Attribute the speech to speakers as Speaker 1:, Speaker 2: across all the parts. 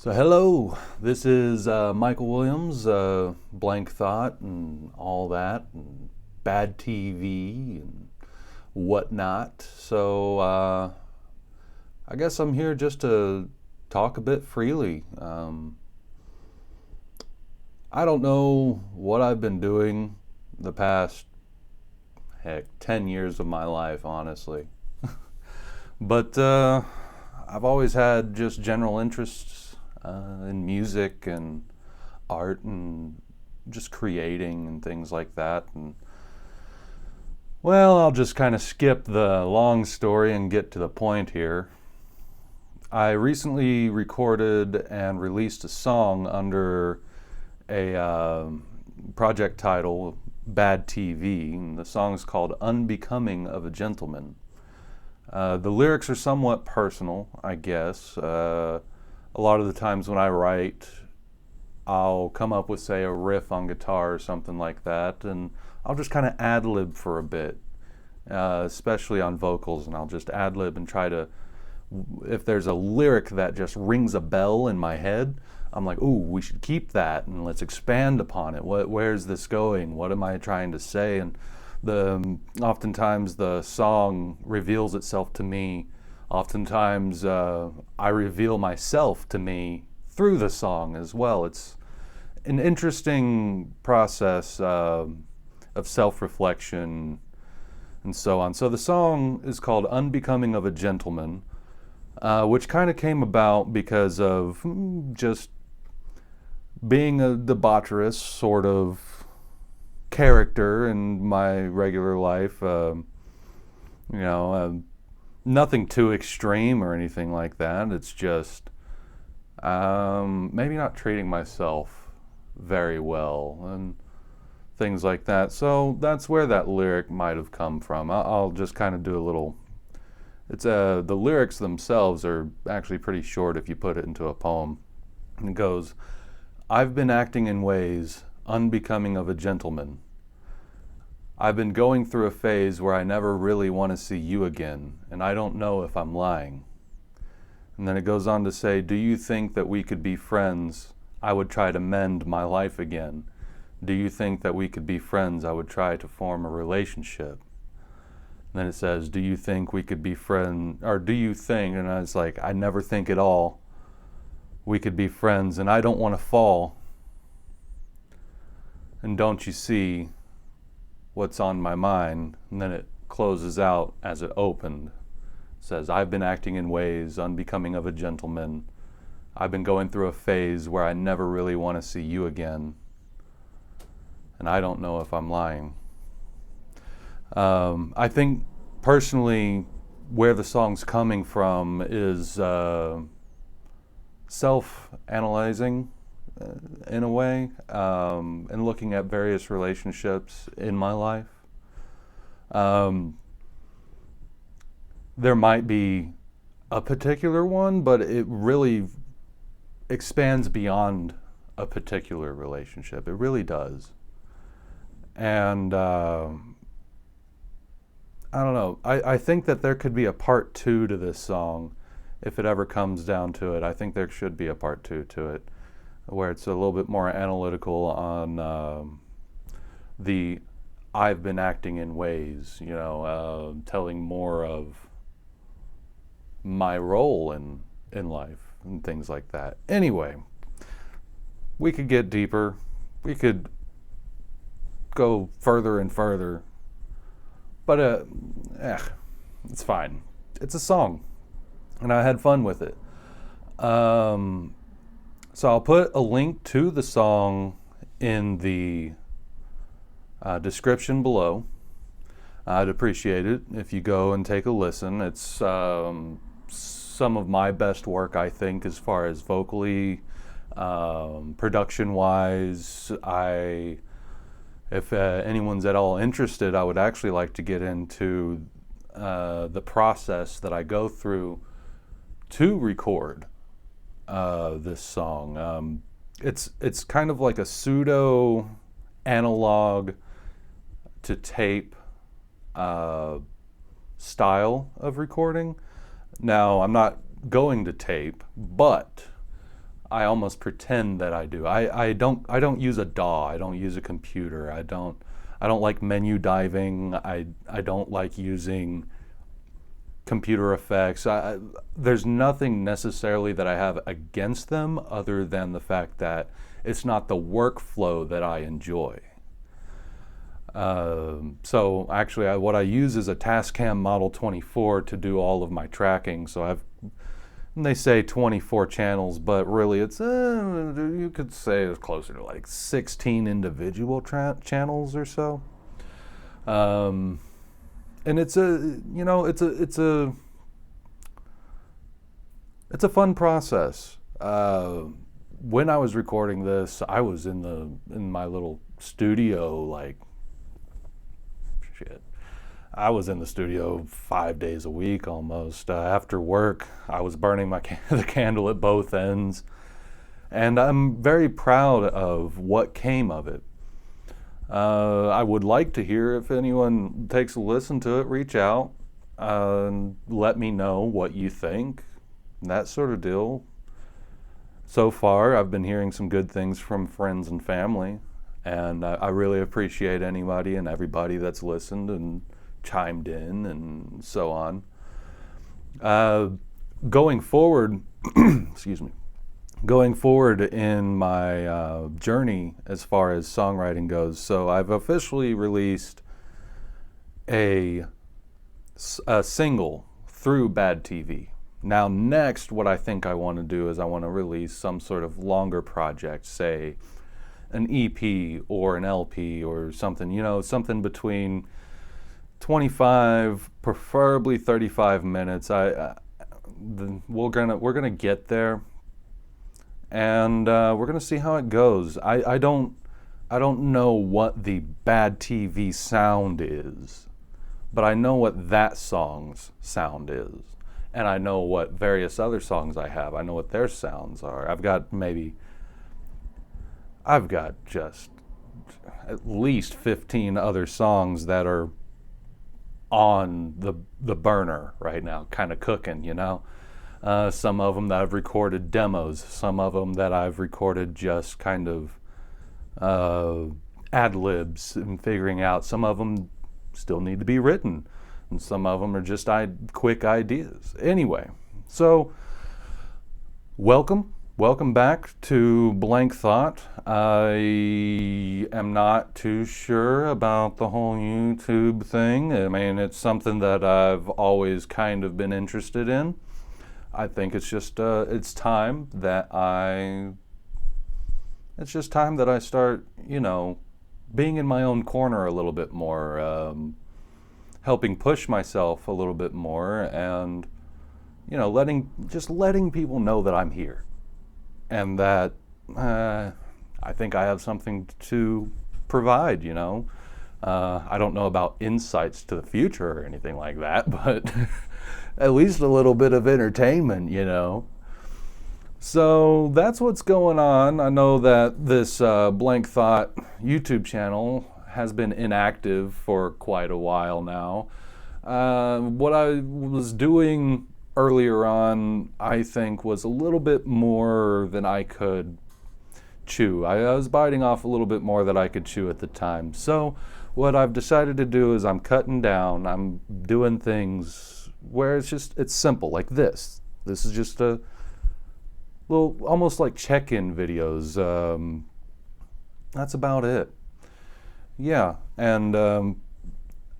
Speaker 1: So hello, this is Michael Williams, BlankThought and all that, and bad TV and whatnot. I guess I'm here just to talk a bit freely. I don't know what I've been doing the past, 10 years of my life, honestly. But I've always had just general interests in music and art and just creating and things like that. And well, I'll just kind of skip the long story and get to the point here. I recently recorded and released a song under a project title, Bad TV, and the song is called Unbecoming of a Gentleman. The lyrics are somewhat personal, I guess. A lot of the times when I write, I'll come up with, say, a riff on guitar or something like that, and I'll just kind of ad-lib for a bit, especially on vocals, and I'll just ad-lib and try to, if there's a lyric that just rings a bell in my head, I'm like, ooh, we should keep that, and let's expand upon it. Where's this going? What am I trying to say? And oftentimes the song reveals itself to me. Oftentimes I reveal myself to me through the song as well. It's an interesting process of self-reflection and so on. So the song is called Unbecoming of a Gentleman, which kind of came about because of just being a debaucherous sort of character in my regular life. Nothing too extreme or anything like that. It's just maybe not treating myself very well and things like that. So that's where that lyric might have come from. I'll just kind of do a little. It's the lyrics themselves are actually pretty short if you put it into a poem. And it goes, "I've been acting in ways unbecoming of a gentleman. I've been going through a phase where I never really want to see you again, and I don't know if I'm lying." And then it goes on to say, "Do you think that we could be friends? I would try to mend my life again. Do you think that we could be friends? I would try to form a relationship." And then it says, "Do you think we could be friends?" Or do you think, and I was like, I never think at all, "We could be friends, and I don't want to fall. And don't you see what's on my mind?" And then it closes out as it opened. It says, "I've been acting in ways unbecoming of a gentleman. I've been going through a phase where I never really want to see you again. And I don't know if I'm lying." I think personally where the song's coming from is self-analyzing in a way, and looking at various relationships in my life. There might be a particular one, but it really expands beyond a particular relationship. It really does. And I don't know. I think that there could be a part two to this song if it ever comes down to it. I think there should be a part two to it, where it's a little bit more analytical on the "I've been acting in ways," telling more of my role in life and things like that. Anyway, we could get deeper. We could go further and further. But it's fine. It's a song, and I had fun with it. So I'll put a link to the song in the description below. I'd appreciate it if you go and take a listen. It's some of my best work, I think, as far as vocally, production-wise. If anyone's at all interested, I would actually like to get into the process that I go through to record this song. It's kind of like a pseudo analog to tape style of recording. Now, I'm not going to tape, but I almost pretend that I do. I don't use a DAW. I don't use a computer. I don't like menu diving. I don't like using computer effects. There's nothing necessarily that I have against them other than the fact that it's not the workflow that I enjoy. So actually, what I use is a Tascam Model 24 to do all of my tracking. So they say 24 channels, but really it's, you could say it's closer to like 16 individual channels or so. And it's a fun process. When I was recording this, I was in my little studio, like, shit. I was in the studio 5 days a week almost. After work, I was burning the candle at both ends, and I'm very proud of what came of it. I would like to hear if anyone takes a listen to it, reach out, and let me know what you think, that sort of deal. So far, I've been hearing some good things from friends and family, and I really appreciate anybody and everybody that's listened and chimed in and so on. Going forward, excuse me, going forward in my journey as far as songwriting goes, so I've officially released a single through Bad TV. Now next, what I think I want to do is I want to release some sort of longer project, say an EP or an LP or something, something between 25, preferably 35 minutes. We're gonna get there, and we're gonna see how it goes. I don't know what the Bad TV sound is, but I know what that song's sound is, and I know what various other songs I have. I know what their sounds are. I've got just at least 15 other songs that are on the burner right now, kind of cooking, some of them that I've recorded demos, some of them that I've recorded just kind of ad-libs and figuring out. Some of them still need to be written, and some of them are just quick ideas. Anyway, so welcome back to BlankThought. I am not too sure about the whole YouTube thing. I mean, it's something that I've always kind of been interested in. I think it's just it's time that I start, being in my own corner a little bit more, helping push myself a little bit more, and letting people know that I'm here, and that I think I have something to provide. I don't know about insights to the future or anything like that, but at least a little bit of entertainment, So that's what's going on. I know that this BlankThought YouTube channel has been inactive for quite a while now. What I was doing earlier on, I think, was a little bit more than I could chew. I was biting off a little bit more than I could chew at the time. So what I've decided to do is I'm cutting down. I'm doing things where it's simple, like this. This is just a little, almost like check-in videos. That's about it. Yeah, and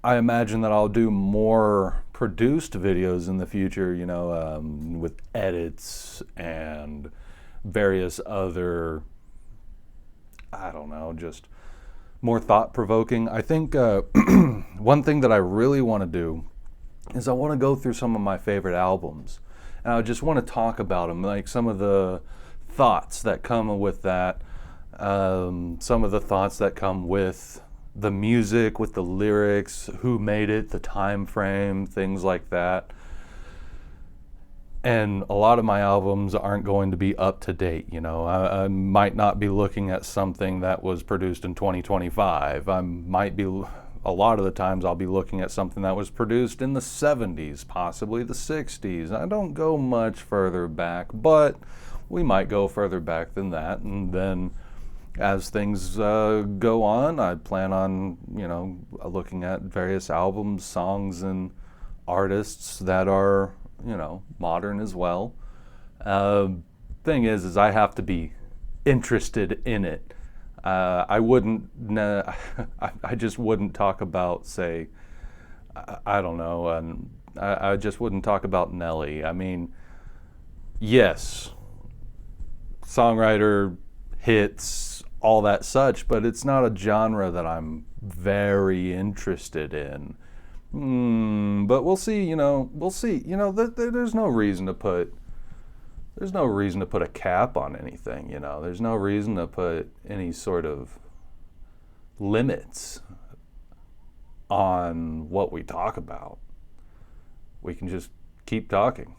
Speaker 1: I imagine that I'll do more produced videos in the future, with edits and various other, I don't know, just more thought-provoking. I think one thing that I really want to do is I want to go through some of my favorite albums, and I just want to talk about them, like some of the thoughts that come with that, some of the thoughts that come with the music, with the lyrics, who made it, the time frame, things like that. And a lot of my albums aren't going to be up to date. I might not be looking at something that was produced in 2025. A lot of the times I'll be looking at something that was produced in the 70s, possibly the 60s. I don't go much further back, but we might go further back than that. And then as things go on, I plan on, looking at various albums, songs, and artists that are, modern as well. Thing is I have to be interested in it. I wouldn't, I just wouldn't talk about, say, I don't know, and I just wouldn't talk about Nelly. I mean, yes, songwriter, hits, all that such, but it's not a genre that I'm very interested in. But we'll see, we'll see. There's no reason to put a cap on anything, There's no reason to put any sort of limits on what we talk about. We can just keep talking.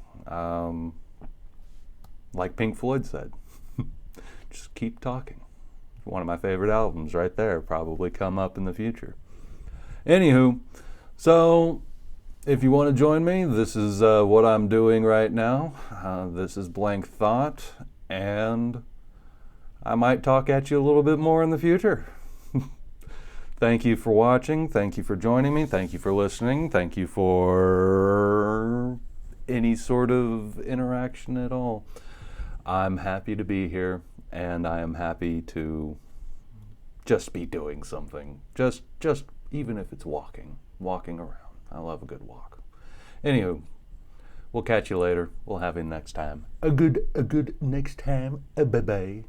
Speaker 1: Like Pink Floyd said, just keep talking. One of my favorite albums right there, probably come up in the future. Anywho, so if you want to join me, this is what I'm doing right now. This is BlankThought, and I might talk at you a little bit more in the future. Thank you for watching. Thank you for joining me. Thank you for listening. Thank you for any sort of interaction at all. I'm happy to be here, and I am happy to just be doing something. Just even if it's walking around. I love a good walk. Anywho, we'll catch you later. We'll have you next time. A good next time. Bye-bye.